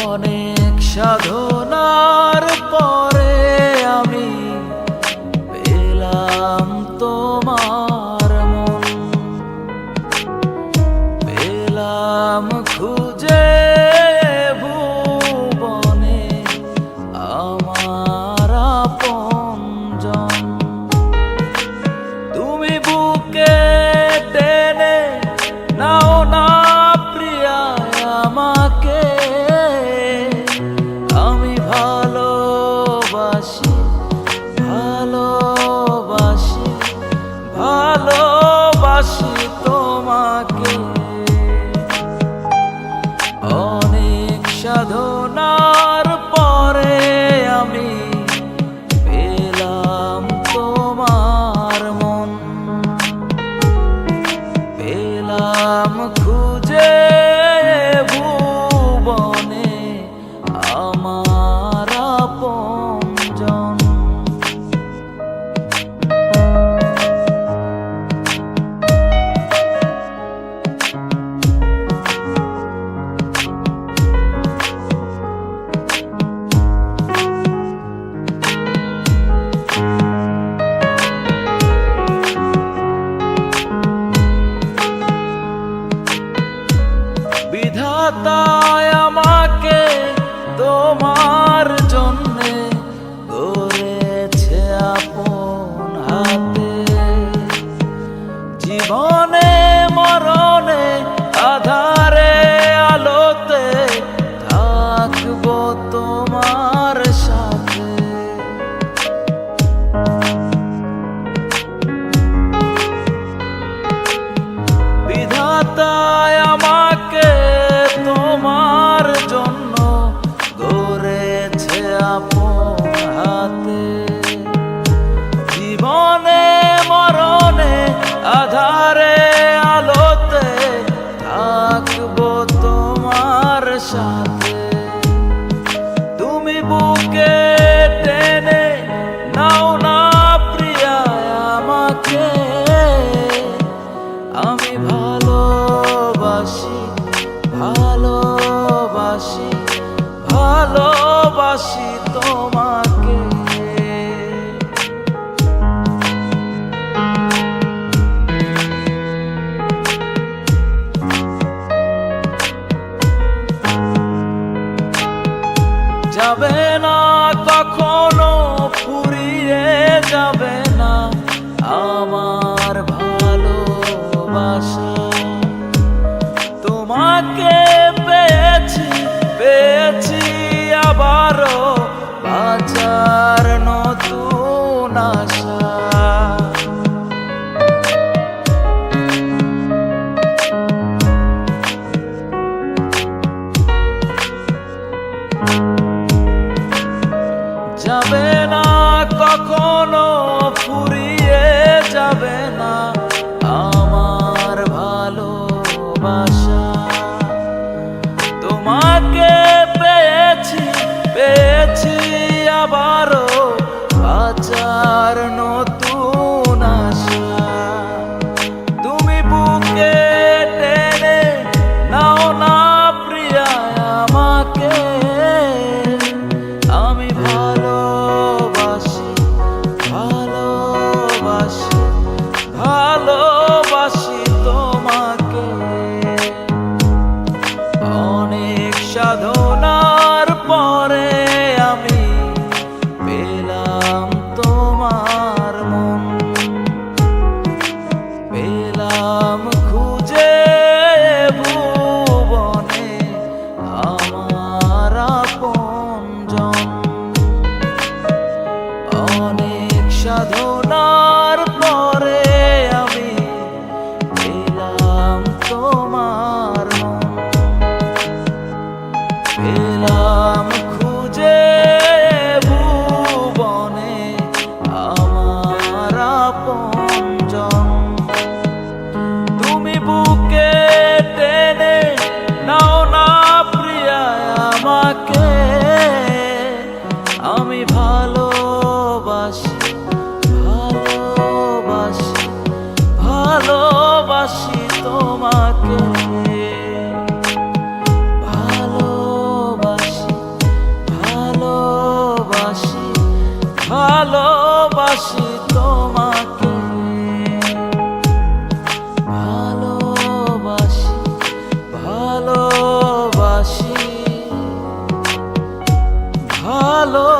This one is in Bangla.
অনেক সাধনার পরে আমি পেলাম তোমার মন, পেলাম খুঁজে ভুবনে আমার আপনজন। তুমি বুকে টেনে নাও না প্রিয়া আমাকে, আমি ভালোবাসি ভালোবাসি ভালোবাসি তোমাকে। অনেক সাধনার পরে আমি পেলাম তোমার মন, পেলাম খুঁজে ভুবনে আমার আপনজন। বিধাতায় আমাকে তোমার জন্যে গড়েছে আপন হাতে, জীবনে মরণে আধারে আলোতে থাকবো তোমার সাথে। বিধাতায় আমাকে তোমার জন্য গড়েছে আপন হাতে, জীবনে মরণে আধারে আলোতে থাকবো তোমার সাথে। তুমি বুকে টেনে নাও না প্রিয়া আমাকে, আমি ভালোবাসি ভালোবাসি ভালোবাসি তোমাকে। যাবে না কখনো ফুরিয়ে যাবে না আমার ভালোবাসা, তোমাকে পেয়েছি পেয়েছি আবারও বাঁচার নতুন আশা। যাবে না কখনো ফুরিয়ে যাবে না আমার ভালোবাসা, তোমাকে পেয়েছি পেয়েছি আবারও বাঁচার নতুন আশা। তুমি বুকে টেনে নাও না প্রিয়া আমাকে, আমি ভালোবাসি ভালোবাসি ভালোবাসি তোমাকে। অনেক সাধনার পরে আমি পেলাম তোমার মন, পেলাম খুঁজে ভুবনে আমার আপনজন। অনেক সাধনার পরে আমি পেলাম তোমার মন, ভালোবাসি তোমাকে, ভালোবাসি, ভালোবাসি, ভালো